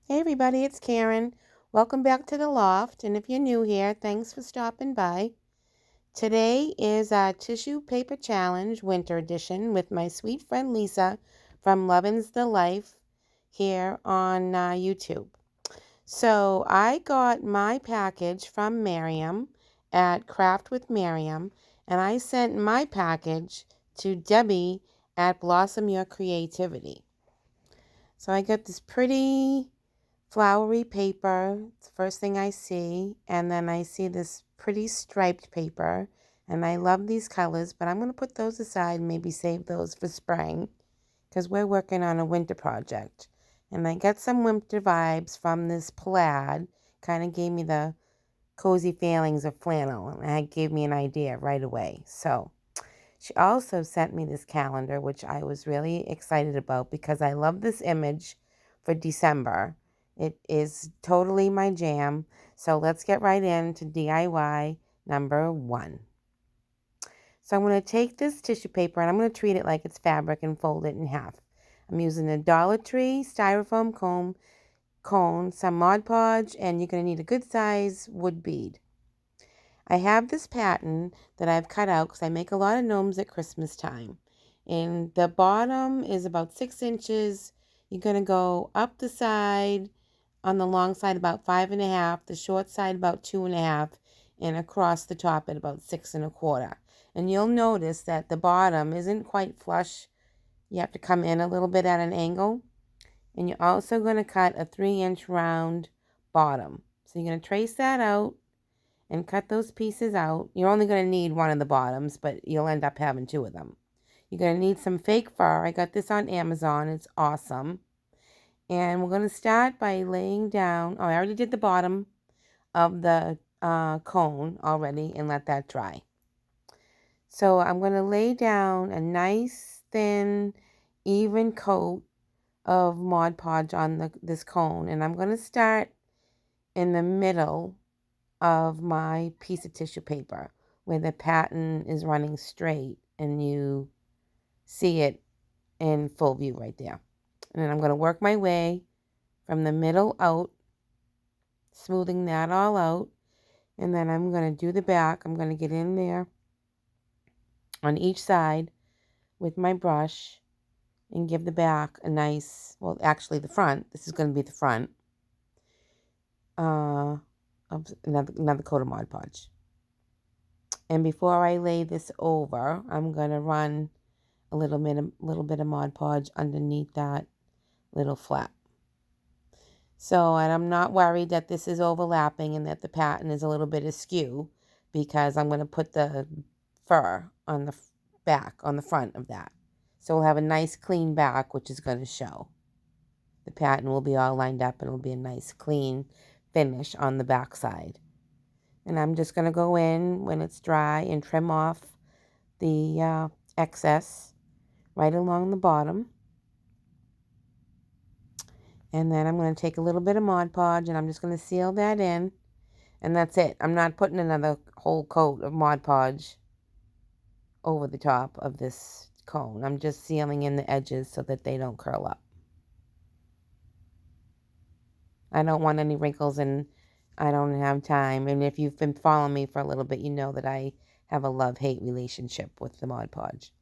Hey everybody, it's Karen. Welcome back to the loft. And if you're new here, thanks for stopping by. Today is our tissue paper challenge winter edition with my sweet friend Lisa from Lovin's the Life here on YouTube. So I got my package from Meriem at Craft with Meriem, and I sent my package to Debbie at Blossom Your Creativity. So I got this pretty flowery paper. It's the first thing I see. And then I see this pretty striped paper. And I love these colors, but I'm going to put those aside and maybe save those for spring because we're working on a winter project. And I got some winter vibes from this plaid. Kind of gave me the cozy feelings of flannel. And that gave me an idea right away. So she also sent me this calendar, which I was really excited about because I love this image for December. It is totally my jam. So let's get right into DIY number 1. So I'm going to take this tissue paper and I'm going to treat it like it's fabric and fold it in half. I'm using a Dollar Tree styrofoam cone, some Mod Podge, and you're going to need a good size wood bead. I have this pattern that I've cut out because I make a lot of gnomes at Christmas time. And the bottom is about 6 inches. You're going to go up the side, on the long side about 5.5, the short side about 2.5, and across the top at about 6.25. And you'll notice that the bottom isn't quite flush. You have to come in a little bit at an angle. And you're also going to cut a 3-inch round bottom. So you're going to trace that out and cut those pieces out. You're only going to need one of the bottoms, but you'll end up having 2 of them. You're going to need some fake fur. I got this on Amazon. It's awesome. And we're going to start by laying down. Oh, I already did the bottom of the cone already and let that dry. So I'm going to lay down a nice, thin, even coat of Mod Podge on this cone. And I'm going to start in the middle of my piece of tissue paper where the pattern is running straight and you see it in full view right there. And then I'm going to work my way from the middle out, smoothing that all out. And then I'm going to do the back. I'm going to get in there on each side with my brush and give the back a nice, well, actually the front. This is going to be the front of another coat of Mod Podge. And before I lay this over, I'm going to run a little bit of Mod Podge underneath that little flap. So, and I'm not worried that this is overlapping and that the pattern is a little bit askew because I'm going to put the fur on the back, on the front of that. So we'll have a nice clean back, which is going to show. The pattern will be all lined up and it'll be a nice clean finish on the back side. And I'm just going to go in when it's dry and trim off the excess right along the bottom. And then I'm going to take a little bit of Mod Podge and I'm just going to seal that in. And that's it. I'm not putting another whole coat of Mod Podge over the top of this cone. I'm just sealing in the edges so that they don't curl up. I don't want any wrinkles and I don't have time. And if you've been following me for a little bit, you know that I have a love-hate relationship with the Mod Podge.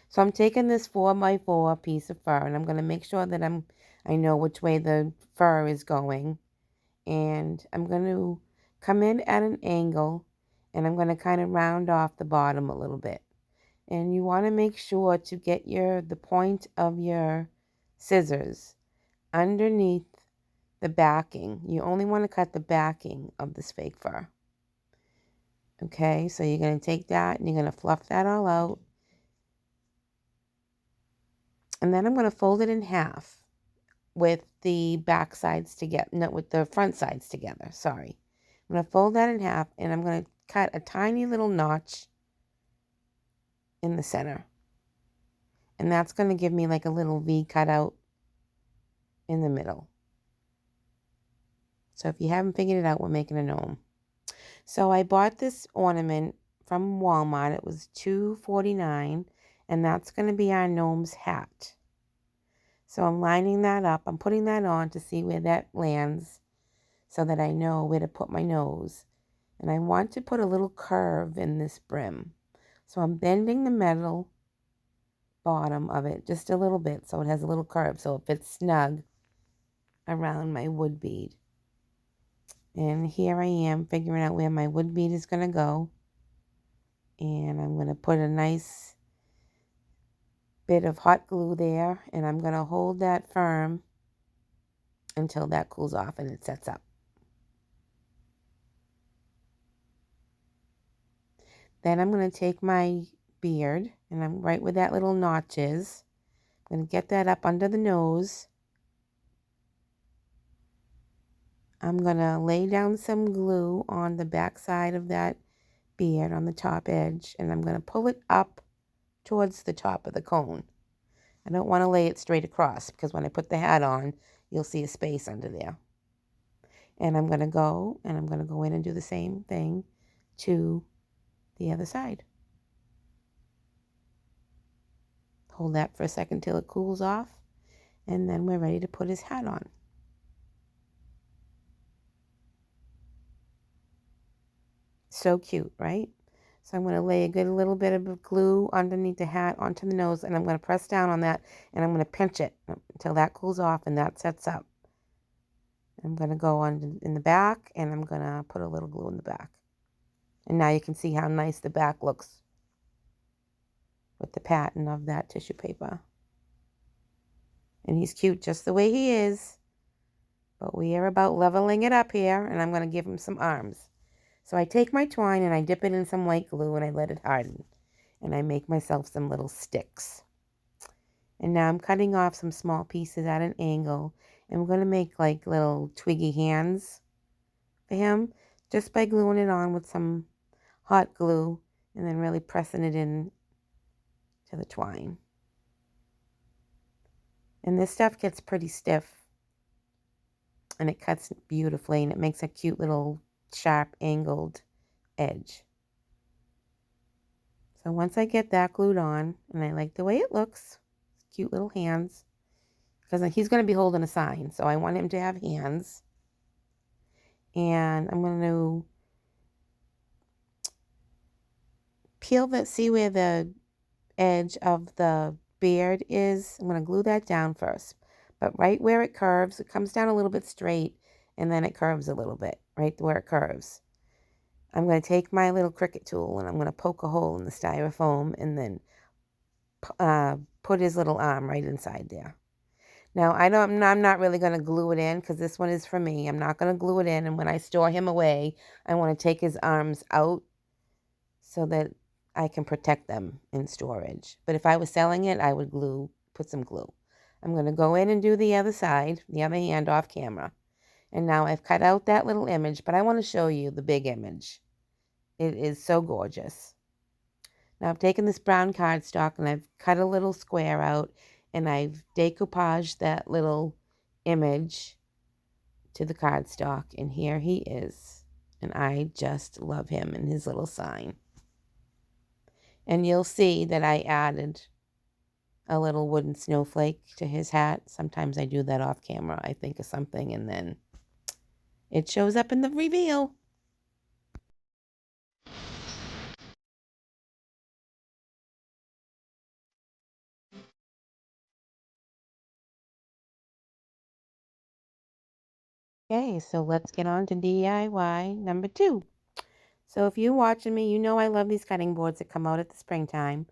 So I'm taking this 4x4 piece of fur and I'm going to make sure that I know which way the fur is going. And I'm going to come in at an angle and I'm going to kind of round off the bottom a little bit. And you want to make sure to get the point of your scissors underneath the backing. You only want to cut the backing of this fake fur. Okay, so you're going to take that and you're going to fluff that all out. And then I'm going to fold it in half with the back sides together, no, with the front sides together, sorry. I'm going to fold that in half and I'm going to cut a tiny little notch in the center. And that's going to give me like a little V cutout in the middle. So if you haven't figured it out, we're making a gnome. So I bought this ornament from Walmart. It was $2.49, and that's going to be our gnome's hat. So I'm lining that up. I'm putting that on to see where that lands so that I know where to put my nose. And I want to put a little curve in this brim. So I'm bending the metal bottom of it just a little bit so it has a little curve so it fits snug around my wood bead. And here I am figuring out where my wood bead is going to go. And I'm going to put a nice bit of hot glue there, and I'm going to hold that firm until that cools off and it sets up. Then I'm going to take my beard, and I'm right where that little notch is. I'm going to get that up under the nose. I'm going to lay down some glue on the back side of that beard on the top edge, and I'm going to pull it up towards the top of the cone. I don't want to lay it straight across because when I put the hat on, you'll see a space under there. And I'm going to go in and do the same thing to the other side. Hold that for a second till it cools off, and then we're ready to put his hat on. So cute, right? So I'm going to lay a good little bit of glue underneath the hat onto the nose, and I'm going to press down on that, and I'm going to pinch it until that cools off and that sets up. I'm going to go on in the back, and I'm going to put a little glue in the back. And now you can see how nice the back looks with the pattern of that tissue paper. And he's cute just the way he is. But we are about leveling it up here, and I'm going to give him some arms. So I take my twine and I dip it in some white glue and I let it harden. And I make myself some little sticks. And now I'm cutting off some small pieces at an angle. And we're going to make like little twiggy hands for him just by gluing it on with some hot glue and then really pressing it in to the twine. And this stuff gets pretty stiff. And it cuts beautifully and it makes a cute little sharp angled edge. So once I get that glued on, and I like the way it looks, cute little hands, because he's going to be holding a sign, so I want him to have hands. And I'm going to see where the edge of the beard is. I'm going to glue that down first. But right where it curves, it comes down a little bit straight, and then it curves a little bit, right where it curves. I'm going to take my little Cricut tool, and I'm going to poke a hole in the styrofoam, and then put his little arm right inside there. Now, I'm not really going to glue it in because this one is for me. I'm not going to glue it in, and when I store him away, I want to take his arms out so that I can protect them in storage. But if I was selling it, I would put some glue. I'm going to go in and do the other side, the other hand off camera. And now I've cut out that little image, but I want to show you the big image. It is so gorgeous. Now I've taken this brown cardstock and I've cut a little square out and I've decoupaged that little image to the cardstock, and here he is. And I just love him and his little sign. And you'll see that I added a little wooden snowflake to his hat. Sometimes I do that off camera. I think of something and then it shows up in the reveal. Okay, so let's get on to DIY number 2. So if you're watching me, you know I love these cutting boards that come out at the springtime.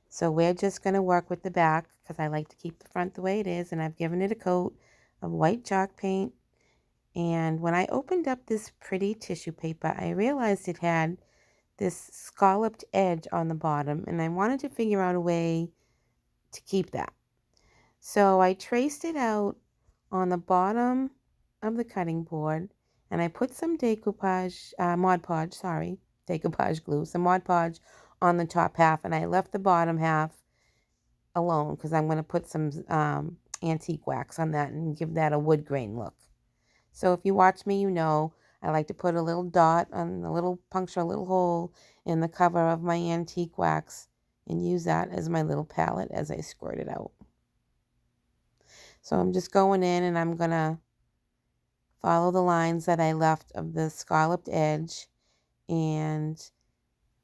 So we're just going to work with the back because I like to keep the front the way it is. And I've given it a coat of white chalk paint. And when I opened up this pretty tissue paper, I realized it had this scalloped edge on the bottom. And I wanted to figure out a way to keep that. So I traced it out on the bottom of the cutting board. And I put some decoupage, Mod Podge, decoupage glue, some Mod Podge on the top half. And I left the bottom half alone because I'm going to put some antique wax on that and give that a wood grain look. So if you watch me, you know I like to put a little dot on a little puncture, a little hole in the cover of my antique wax and use that as my little palette as I squirt it out. So I'm just going in and I'm going to follow the lines that I left of the scalloped edge and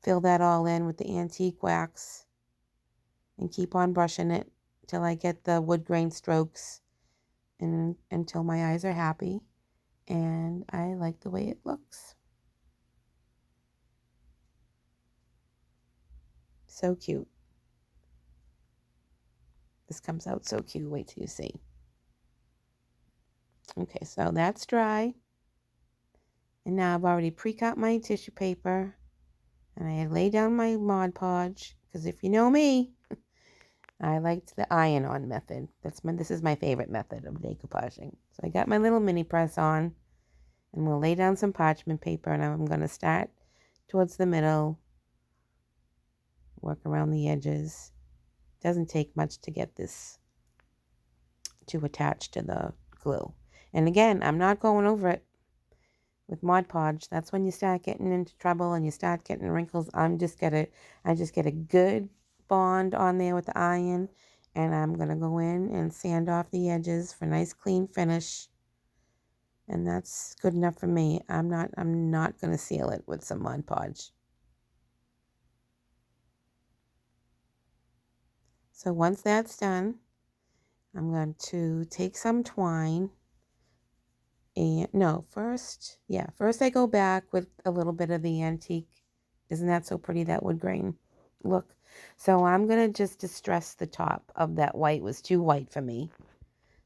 fill that all in with the antique wax and keep on brushing it till I get the wood grain strokes and until my eyes are happy and I like the way it looks. So cute. This comes out so cute. Wait till you see. Okay, so that's dry. And now I've already pre-cut my tissue paper. And I lay down my Mod Podge. Because if you know me, I liked the iron-on method. This is my favorite method of decoupaging. So I got my little mini press on. And we'll lay down some parchment paper. And I'm going to start towards the middle. Work around the edges. Doesn't take much to get this to attach to the glue. And again, I'm not going over it with Mod Podge. That's when you start getting into trouble and you start getting wrinkles. I just get a good bond on there with the iron, and I'm gonna go in and sand off the edges for a nice clean finish. And that's good enough for me. I'm not gonna seal it with some Mod Podge. So once that's done, I'm going to take some twine. And no, first I go back with a little bit of the antique. Isn't that so pretty, that wood grain? Look. So I'm going to just distress the top of that white. It was too white for me.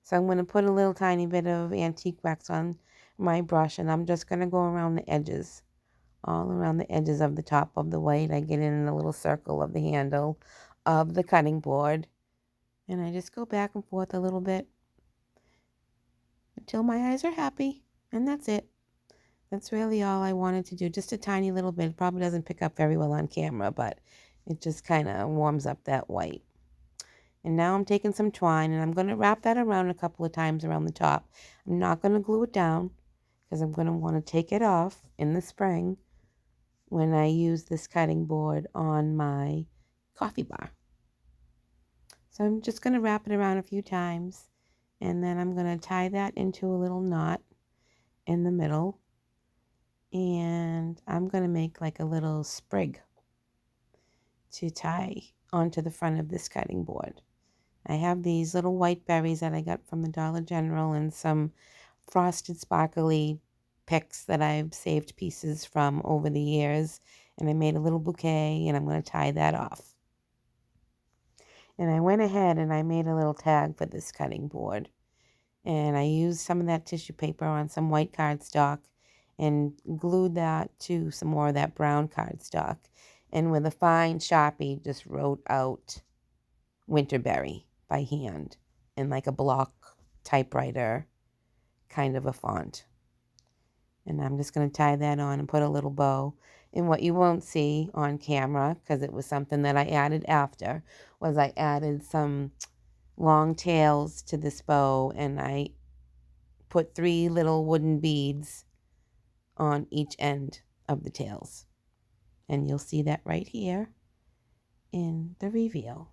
So I'm going to put a little tiny bit of antique wax on my brush, and I'm just going to go around the edges. All around the edges of the top of the white. I get in a little circle of the handle of the cutting board. And I just go back and forth a little bit until my eyes are happy. And that's it. That's really all I wanted to do. Just a tiny little bit. It probably doesn't pick up very well on camera, but it just kind of warms up that white. And now I'm taking some twine and I'm going to wrap that around a couple of times around the top. I'm not going to glue it down because I'm going to want to take it off in the spring when I use this cutting board on my coffee bar. So I'm just going to wrap it around a few times, and then I'm going to tie that into a little knot in the middle, and I'm going to make like a little sprig to tie onto the front of this cutting board. I have these little white berries that I got from the Dollar General and some frosted sparkly picks that I've saved pieces from over the years, and I made a little bouquet, and I'm going to tie that off. And I went ahead and I made a little tag for this cutting board. And I used some of that tissue paper on some white cardstock and glued that to some more of that brown cardstock. And with a fine Sharpie, just wrote out Winterberry by hand in like a block typewriter kind of a font. And I'm just going to tie that on and put a little bow. And what you won't see on camera, because it was something that I added after, was I added some long tails to this bow, and I put 3 little wooden beads on each end of the tails. And you'll see that right here in the reveal.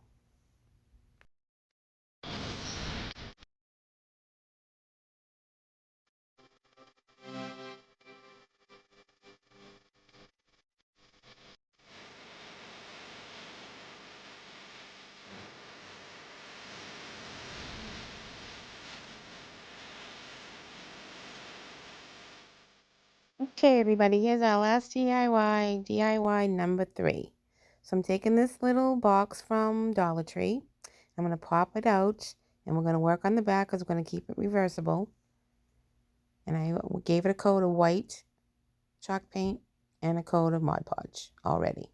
Okay, everybody, here's our last DIY number 3. So I'm taking this little box from Dollar Tree. I'm going to pop it out, and we're going to work on the back because we're going to keep it reversible. And I gave it a coat of white chalk paint and a coat of Mod Podge already.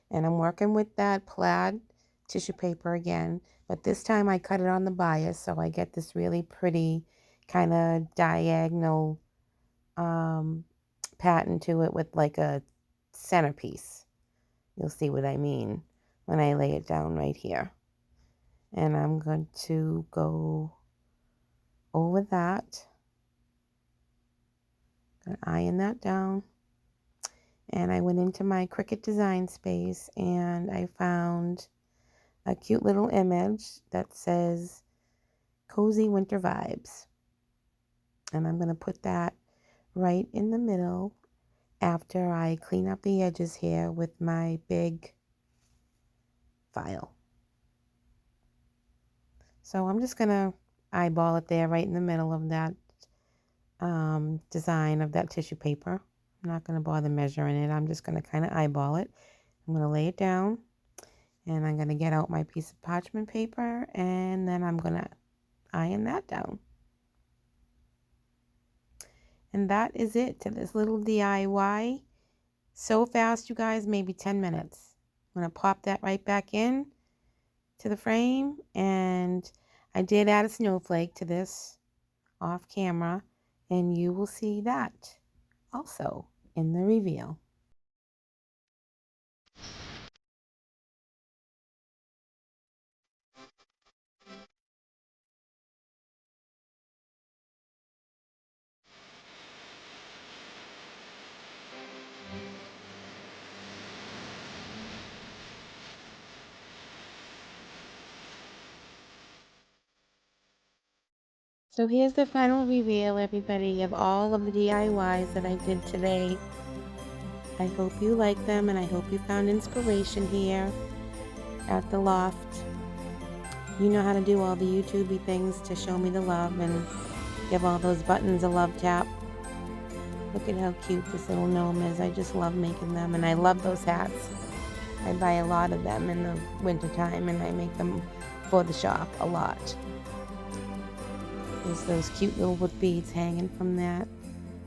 And I'm working with that plaid tissue paper again, but this time I cut it on the bias, so I get this really pretty kind of diagonal pattern to it with like a centerpiece. You'll see what I mean when I lay it down right here. And I'm going to go over that. Gonna iron that down. And I went into my Cricut design space and I found a cute little image that says cozy winter vibes. And I'm going to put that right in the middle after I clean up the edges here with my big file. So I'm just going to eyeball it there right in the middle of that design of that tissue paper. I'm not going to bother measuring it. I'm just going to kind of eyeball it. I'm going to lay it down, and I'm going to get out my piece of parchment paper, and then I'm going to iron that down. And that is it to this little DIY. So fast, you guys, maybe 10 minutes. I'm going to pop that right back in to the frame, and I did add a snowflake to this off camera, and you will see that also in the reveal. So here's the final reveal, everybody, of all of the DIYs that I did today. I hope you like them, and I hope you found inspiration here at the loft. You know how to do all the YouTubey things to show me the love and give all those buttons a love tap. Look at how cute this little gnome is. I just love making them, and I love those hats. I buy a lot of them in the winter time, and I make them for the shop a lot. There's those cute little wood beads hanging from that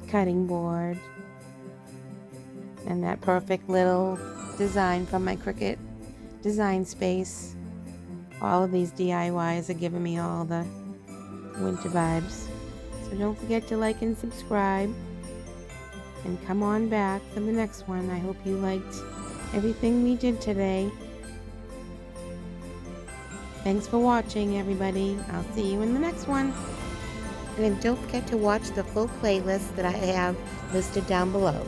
cutting board, and that perfect little design from my Cricut design space. All of these DIYs are giving me all the winter vibes. So don't forget to like and subscribe, and come on back for the next one. I hope you liked everything we did today. Thanks for watching, everybody. I'll see you in the next one. And don't forget to watch the full playlist that I have listed down below.